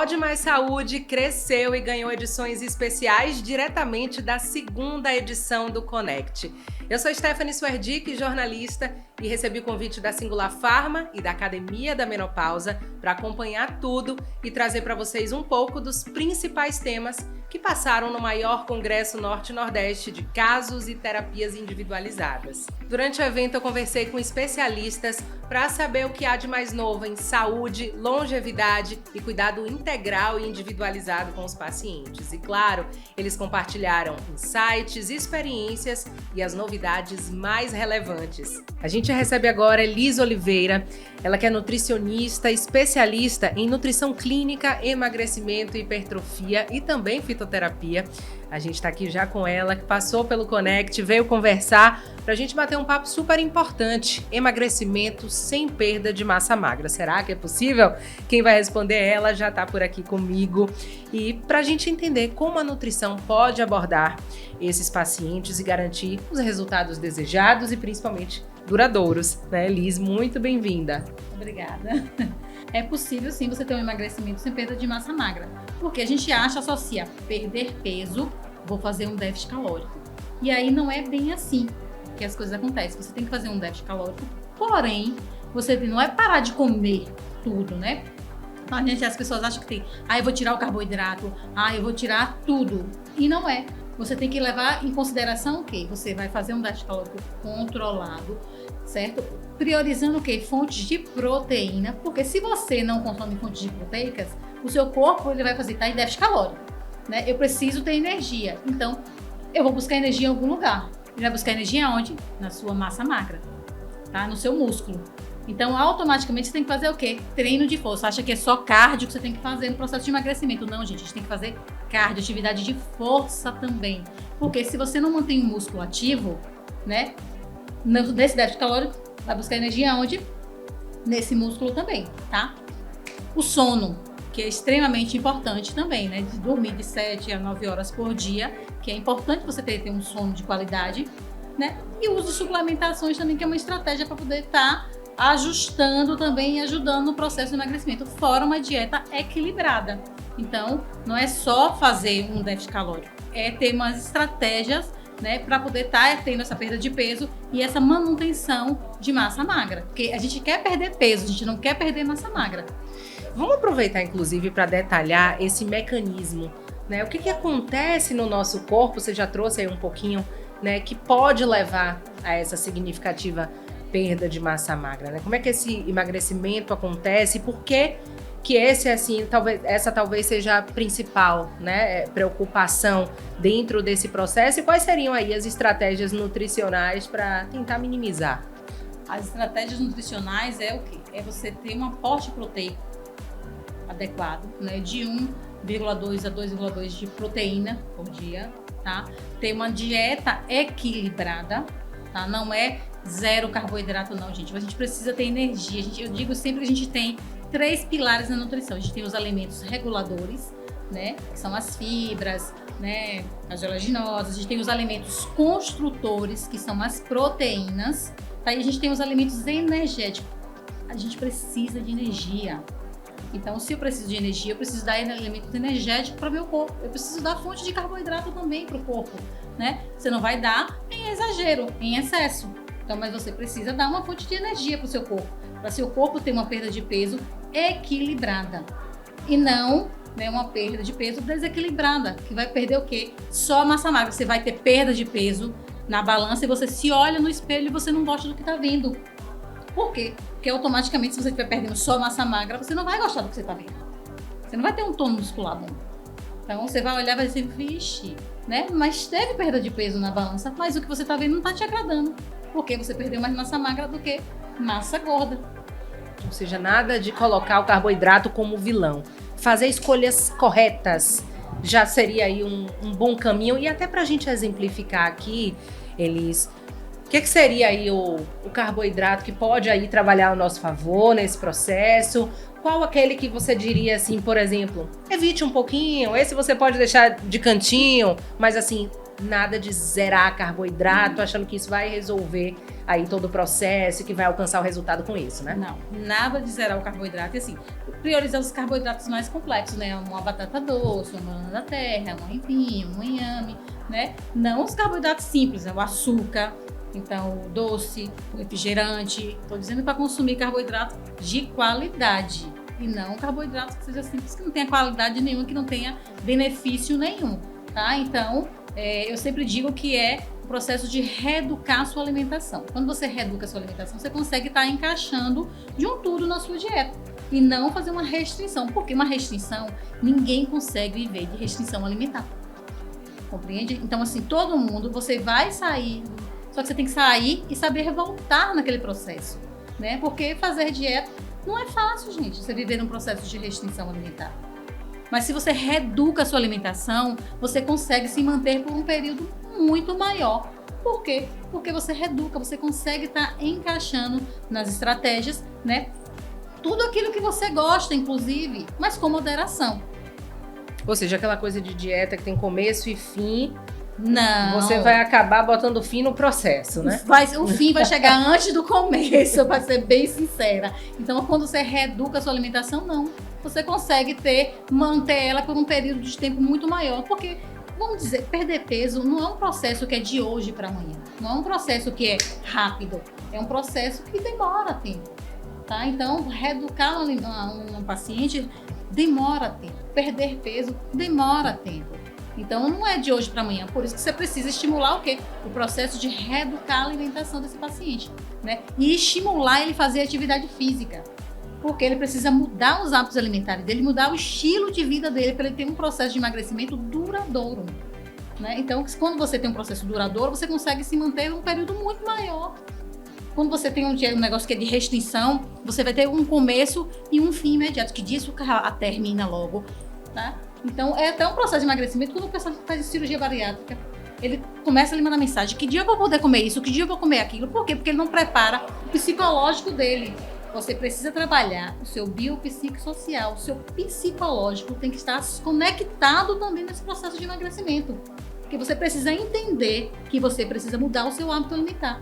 Pode Mais Saúde cresceu e ganhou edições especiais diretamente da segunda edição do Connect. Eu sou Stephanie Swerdick, jornalista, e recebi o convite da Singular Pharma e da Academia da Menopausa para acompanhar tudo e trazer para vocês um pouco dos principais temas que passaram no maior congresso Norte-Nordeste de casos e terapias individualizadas. Durante o evento eu conversei com especialistas para saber o que há de mais novo em saúde, longevidade e cuidado integral e individualizado com os pacientes. E claro, eles compartilharam insights, experiências e as novidades mais relevantes. A gente recebe agora Elis Oliveira, ela que é nutricionista, especialista em nutrição clínica, emagrecimento, hipertrofia e também fitoterapia. A gente está aqui já com ela, que passou pelo Connect, veio conversar para a gente bater um papo super importante: emagrecimento sem perda de massa magra. Será que é possível? Quem vai responder é ela, já está por aqui comigo. E para a gente entender como a nutrição pode abordar esses pacientes e garantir os resultados desejados e principalmente duradouros, né? Elis, muito bem-vinda. Obrigada. É possível sim você ter um emagrecimento sem perda de massa magra, porque a gente associa perder peso, vou fazer um déficit calórico. E aí não é bem assim que as coisas acontecem. Você tem que fazer um déficit calórico, porém, você não é parar de comer tudo, né? As pessoas acham que tem, eu vou tirar o carboidrato, eu vou tirar tudo. E não é. Você tem que levar em consideração o quê? Você vai fazer um déficit calórico controlado, certo? Priorizando o quê? Fontes de proteína, porque se você não consome fontes de proteicas, o seu corpo ele vai fazer, tá em déficit calórico, né? Eu preciso ter energia, então eu vou buscar energia em algum lugar. Ele vai buscar energia onde? Na sua massa magra, tá? No seu músculo. Então, automaticamente, você tem que fazer o quê? Treino de força. Acha que é só cardio que você tem que fazer no processo de emagrecimento. Não, gente, a gente tem que fazer cardio, atividade de força também. Porque se você não mantém o músculo ativo, né? Nesse déficit calórico, vai buscar energia onde? Nesse músculo também, tá? O sono, que é extremamente importante também, né? De dormir de 7 a 9 horas por dia, que é importante você ter um sono de qualidade, né? E o uso de suplementações também, que é uma estratégia para poder estar ajustando também e ajudando no processo de emagrecimento, fora uma dieta equilibrada. Então, não é só fazer um déficit calórico, é ter umas estratégias, né, para poder estar tendo essa perda de peso e essa manutenção de massa magra. Porque a gente quer perder peso, a gente não quer perder massa magra. Vamos aproveitar, inclusive, para detalhar esse mecanismo, né? O que acontece no nosso corpo, você já trouxe aí um pouquinho, né, que pode levar a essa significativa perda de massa magra, né? Como é que esse emagrecimento acontece? Por que esse, assim, essa talvez seja a principal, né, preocupação dentro desse processo? E quais seriam aí as estratégias nutricionais para tentar minimizar? As estratégias nutricionais é o quê? É você ter um aporte proteico adequado, né, de 1,2 a 2,2 de proteína por dia, tá? Ter uma dieta equilibrada, tá? Não é zero carboidrato não, gente. A gente precisa ter energia. Eu digo sempre que a gente tem 3 pilares na nutrição. A gente tem os alimentos reguladores, né? Que são as fibras, né? As gelaginosas. A gente tem os alimentos construtores, que são as proteínas. Tá? E a gente tem os alimentos energéticos. A gente precisa de energia. Então, se eu preciso de energia, eu preciso dar elementos energéticos para o meu corpo. Eu preciso dar fonte de carboidrato também para o corpo, né? Você não vai dar em exagero, em excesso. Então, mas você precisa dar uma fonte de energia para o seu corpo, para seu corpo ter uma perda de peso equilibrada e não, né, uma perda de peso desequilibrada, que vai perder o quê? Só a massa magra. Você vai ter perda de peso na balança e você se olha no espelho e você não gosta do que está vendo. Por quê? Porque automaticamente, se você estiver perdendo só massa magra, você não vai gostar do que você está vendo. Você não vai ter um tono muscular bom. Então, você vai olhar e vai dizer, vixe, né? Mas teve perda de peso na balança, mas o que você está vendo não está te agradando. Porque você perdeu mais massa magra do que massa gorda. Ou seja, nada de colocar o carboidrato como vilão. Fazer escolhas corretas já seria aí um bom caminho. E até para a gente exemplificar aqui, Elis, o que seria aí o carboidrato que pode aí trabalhar ao nosso favor nesse processo? Qual aquele que você diria assim, por exemplo, evite um pouquinho, esse você pode deixar de cantinho, mas assim, nada de zerar carboidrato, achando que isso vai resolver aí todo o processo e que vai alcançar o resultado com isso, né? Não, nada de zerar o carboidrato. E assim, priorizar os carboidratos mais complexos, né? Uma batata doce, uma banana da terra, um empim, um inhame, né? Não os carboidratos simples, né? O açúcar, então o doce, o refrigerante. Estou dizendo para consumir carboidrato de qualidade e não carboidrato que seja simples, que não tenha qualidade nenhuma, que não tenha benefício nenhum, tá? Então, eu sempre digo que é o processo de reeducar a sua alimentação. Quando você reeduca a sua alimentação, você consegue estar encaixando de um tudo na sua dieta e não fazer uma restrição, porque uma restrição, ninguém consegue viver de restrição alimentar. Compreende? Então, assim, todo mundo, você vai sair, só que você tem que sair e saber voltar naquele processo, né? Porque fazer dieta não é fácil, gente, você viver num processo de restrição alimentar. Mas se você reeduca a sua alimentação, você consegue se manter por um período muito maior. Por quê? Porque você reeduca, você consegue estar encaixando nas estratégias, né? Tudo aquilo que você gosta, inclusive, mas com moderação. Ou seja, aquela coisa de dieta que tem começo e fim, Não. você vai acabar botando fim no processo, né? O fim vai chegar antes do começo, para ser bem sincera. Então, quando você reeduca a sua alimentação, não. Você consegue manter ela por um período de tempo muito maior. Porque, vamos dizer, perder peso não é um processo que é de hoje para amanhã. Não é um processo que é rápido. É um processo que demora tempo. Tá? Então, reeducar um paciente demora tempo. Perder peso demora tempo. Então, não é de hoje para amanhã. Por isso que você precisa estimular o quê? O processo de reeducar a alimentação desse paciente, né? E estimular ele a fazer atividade física. Porque ele precisa mudar os hábitos alimentares dele, mudar o estilo de vida dele para ele ter um processo de emagrecimento duradouro, né? Então, quando você tem um processo duradouro, você consegue se manter um período muito maior. Quando você tem um negócio que é de restrição, você vai ter um começo e um fim imediato, que disso termina logo, tá? Então, é até um processo de emagrecimento. Quando o pessoal faz cirurgia bariátrica, ele começa a lhe mandar mensagem: que dia eu vou poder comer isso? Que dia eu vou comer aquilo? Por quê? Porque ele não prepara o psicológico dele. Você precisa trabalhar o seu biopsicossocial, o seu psicológico tem que estar conectado também nesse processo de emagrecimento. Porque você precisa entender que você precisa mudar o seu hábito alimentar.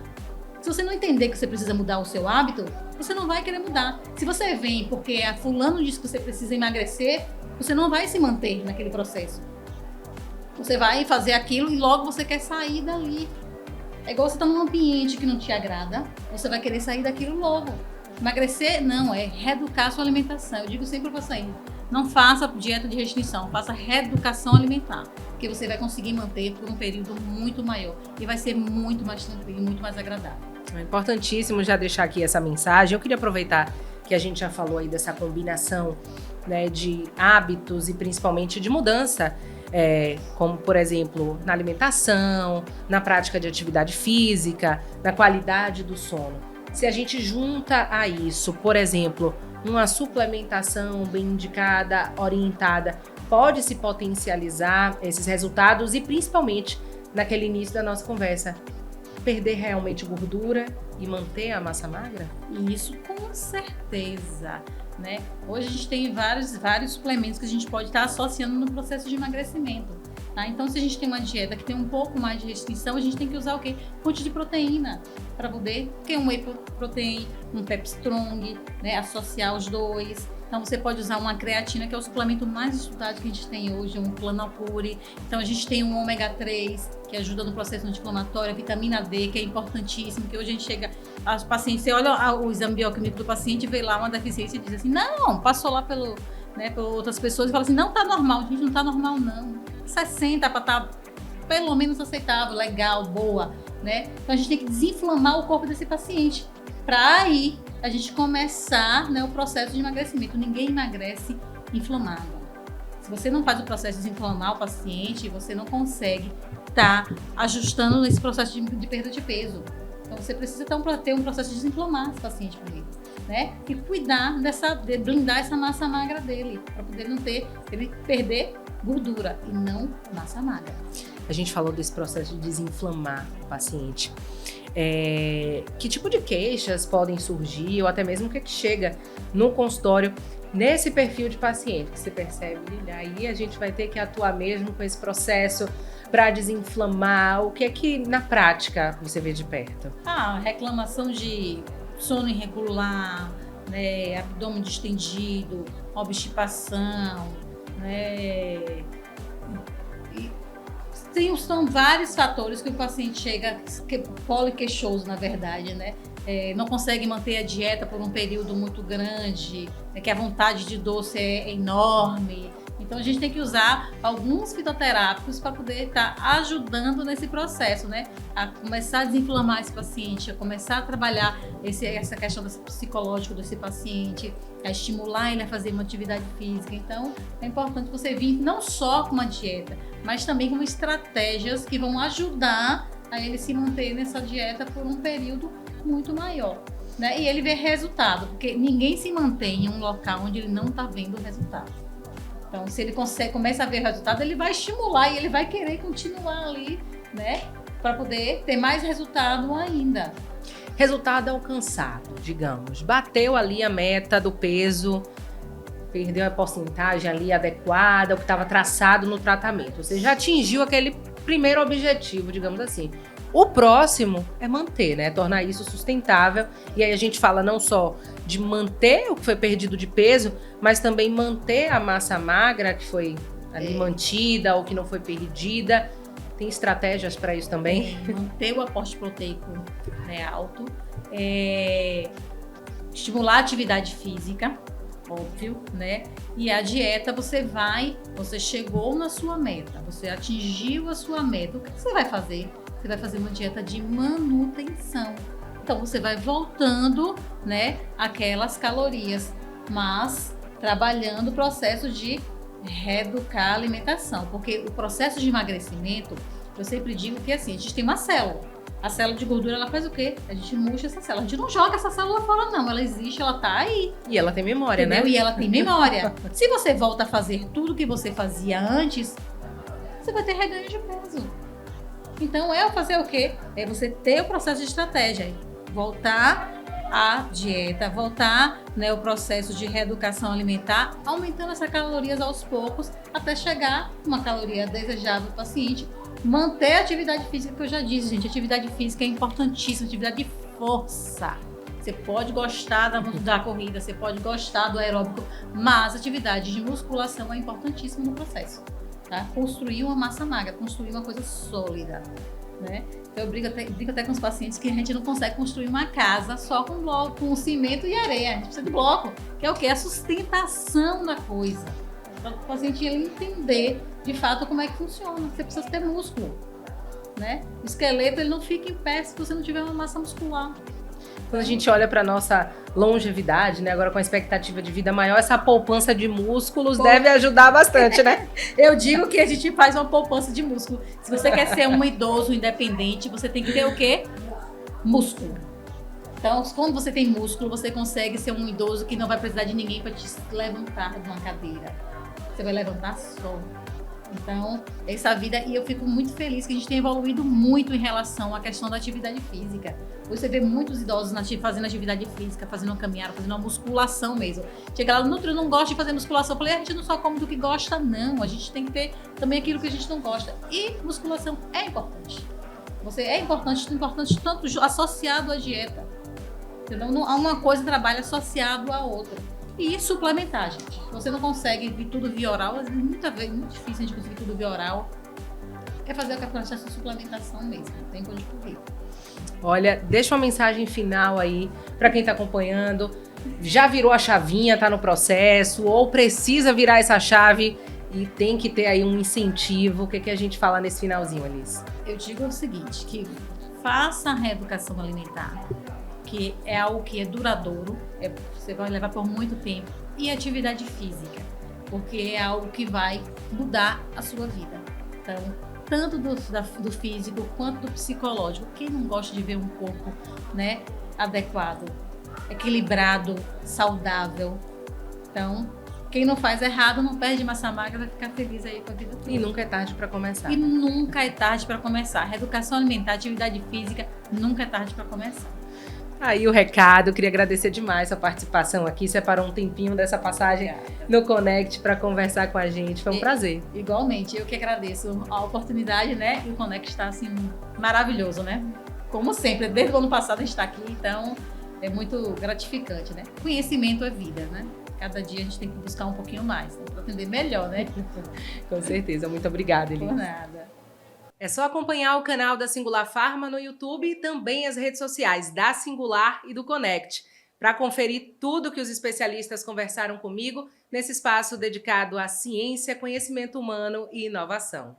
Se você não entender que você precisa mudar o seu hábito, você não vai querer mudar. Se você vem porque a fulano disse que você precisa emagrecer, você não vai se manter naquele processo. Você vai fazer aquilo e logo você quer sair dali. É igual você estar num ambiente que não te agrada, você vai querer sair daquilo logo. Emagrecer não, é reeducar a sua alimentação. Eu digo sempre para o paciente, não faça dieta de restrição, faça reeducação alimentar, que você vai conseguir manter por um período muito maior e vai ser muito mais tranquilo, muito mais agradável. É importantíssimo já deixar aqui essa mensagem. Eu queria aproveitar que a gente já falou aí dessa combinação, né, de hábitos e principalmente de mudança, como, por exemplo, na alimentação, na prática de atividade física, na qualidade do sono. Se a gente junta a isso, por exemplo, uma suplementação bem indicada, orientada, pode se potencializar esses resultados e principalmente, naquele início da nossa conversa, perder realmente gordura e manter a massa magra? Isso com certeza, né? Hoje a gente tem vários suplementos que a gente pode estar associando no processo de emagrecimento, tá? Então, se a gente tem uma dieta que tem um pouco mais de restrição, a gente tem que usar o quê? Fonte de proteína para poder ter um whey protein, um Pepstrong, né? Associar os dois. Então, você pode usar uma creatina, que é o suplemento mais estudado que a gente tem hoje, um Planopure. Então, a gente tem um ômega 3, que ajuda no processo anti-inflamatório, a vitamina D, que é importantíssimo, que hoje a gente chega aos pacientes, você olha o exame bioquímico do paciente, vê lá uma deficiência e diz assim, não, passou lá por outras pessoas e fala assim, não tá normal. Gente, não tá normal, não. 60 para estar pelo menos aceitável, legal, boa, né? Então, a gente tem que desinflamar o corpo desse paciente, para aí a gente começar, né, o processo de emagrecimento. Ninguém emagrece inflamado. Se você não faz o processo de desinflamar o paciente, você não consegue estar ajustando nesse processo de perda de peso. Então, você precisa ter um processo de desinflamar esse paciente primeiro, né? E cuidar de blindar essa massa magra dele, para poder ele perder gordura e não massa magra. A gente falou desse processo de desinflamar o paciente. Que tipo de queixas podem surgir ou até mesmo o que chega no consultório nesse perfil de paciente que você percebe? Aí a gente vai ter que atuar mesmo com esse processo para desinflamar? O que é que na prática você vê de perto? Reclamação de sono irregular, né, abdômen distendido, obstipação, né? São vários fatores que o paciente chega, poliqueixoso na verdade, né? Não consegue manter a dieta por um período muito grande, que a vontade de doce é enorme. Então a gente tem que usar alguns fitoterápicos para poder estar ajudando nesse processo, né? A começar a desinflamar esse paciente, a começar a trabalhar essa questão psicológica desse paciente, a estimular ele a fazer uma atividade física. Então é importante você vir não só com uma dieta, mas também com estratégias que vão ajudar a ele se manter nessa dieta por um período muito maior, né? E ele ver resultado, porque ninguém se mantém em um local onde ele não está vendo o resultado. Então, se ele começa a ver o resultado, ele vai estimular e ele vai querer continuar ali, né? Para poder ter mais resultado ainda. Resultado alcançado, digamos. Bateu ali a meta do peso, perdeu a porcentagem ali adequada, o que estava traçado no tratamento. Você já atingiu aquele primeiro objetivo, digamos assim. O próximo é manter, né? Tornar isso sustentável. E aí a gente fala não só de manter o que foi perdido de peso, mas também manter a massa magra que foi ali mantida ou que não foi perdida. Tem estratégias para isso também? Manter o aporte proteico, né, alto. Estimular a atividade física, óbvio, né? E a dieta, você chegou na sua meta, você atingiu a sua meta. O que você vai fazer? Você vai fazer uma dieta de manutenção. Então, você vai voltando, né, aquelas calorias, mas trabalhando o processo de reeducar a alimentação. Porque o processo de emagrecimento, eu sempre digo que assim, a gente tem uma célula. A célula de gordura, ela faz o quê? A gente murcha essa célula. A gente não joga essa célula fora, não. Ela existe, ela tá aí. E ela tem memória, entendeu? né? E ela tem memória. Se você volta a fazer tudo que você fazia antes, você vai ter reganho de peso. Então, fazer o quê? É você ter o processo de estratégia. Voltar à dieta, voltar, né, o processo de reeducação alimentar, aumentando essas calorias aos poucos, até chegar uma caloria desejável do paciente. Manter a atividade física, que eu já disse, gente. Atividade física é importantíssima, atividade de força. Você pode gostar da corrida, você pode gostar do aeróbico, mas atividade de musculação é importantíssima no processo. Tá? Construir uma massa magra, construir uma coisa sólida, né? Então eu brigo até com os pacientes que a gente não consegue construir uma casa só com bloco, com cimento e areia. A gente precisa de bloco, que é o quê? A sustentação da coisa. Para o paciente ele entender de fato como é que funciona. Você precisa ter músculo, né? O esqueleto ele não fica em pé se você não tiver uma massa muscular. Quando a gente olha para nossa longevidade, né, agora com a expectativa de vida maior, essa poupança de músculos deve ajudar bastante, né? Eu digo que a gente faz uma poupança de músculo. Se você quer ser um idoso independente, você tem que ter o quê? Músculo. Então, quando você tem músculo, você consegue ser um idoso que não vai precisar de ninguém para te levantar de uma cadeira. Você vai levantar só. Então, essa vida, e eu fico muito feliz que a gente tem evoluído muito em relação à questão da atividade física. Você vê muitos idosos fazendo atividade física, fazendo uma caminhada, fazendo uma musculação mesmo. Chega lá, Nutri, eu não gosto de fazer musculação. Eu falei, a gente não só come do que gosta, não. A gente tem que ter também aquilo que a gente não gosta. E musculação é importante. É importante tanto associado à dieta. Entendeu? Uma coisa trabalha associado à outra. E suplementar, gente. Você não consegue vir tudo via oral, às vezes muito difícil a gente conseguir tudo via oral. É fazer o processo de suplementação mesmo, não tem onde correr. Olha, deixa uma mensagem final aí para quem está acompanhando. Já virou a chavinha, está no processo, ou precisa virar essa chave e tem que ter aí um incentivo. O que a gente fala nesse finalzinho, Alice? Eu digo o seguinte, que faça a reeducação alimentar, que é algo que é duradouro, você vai levar por muito tempo, e atividade física, porque é algo que vai mudar a sua vida. Então, tanto do físico quanto do psicológico. Quem não gosta de ver um corpo, né, adequado, equilibrado, saudável? Então, quem não faz errado, não perde massa magra, vai ficar feliz aí com a vida toda. E nunca é tarde para começar. E nunca é tarde para começar. Reeducação alimentar, atividade física, nunca é tarde para começar. Aí o recado, queria agradecer demais a participação aqui, separou um tempinho dessa passagem no Connect para conversar com a gente, foi um prazer. Igualmente, eu que agradeço a oportunidade, né? E o Connect está assim maravilhoso, né? Como sempre, desde o ano passado a gente está aqui, então é muito gratificante, né? Conhecimento é vida, né? Cada dia a gente tem que buscar um pouquinho mais, né? Para atender melhor, né? Com certeza, muito obrigada, Elis. Por nada. É só acompanhar o canal da Singular Pharma no YouTube e também as redes sociais da Singular e do Connect, para conferir tudo que os especialistas conversaram comigo nesse espaço dedicado à ciência, conhecimento humano e inovação.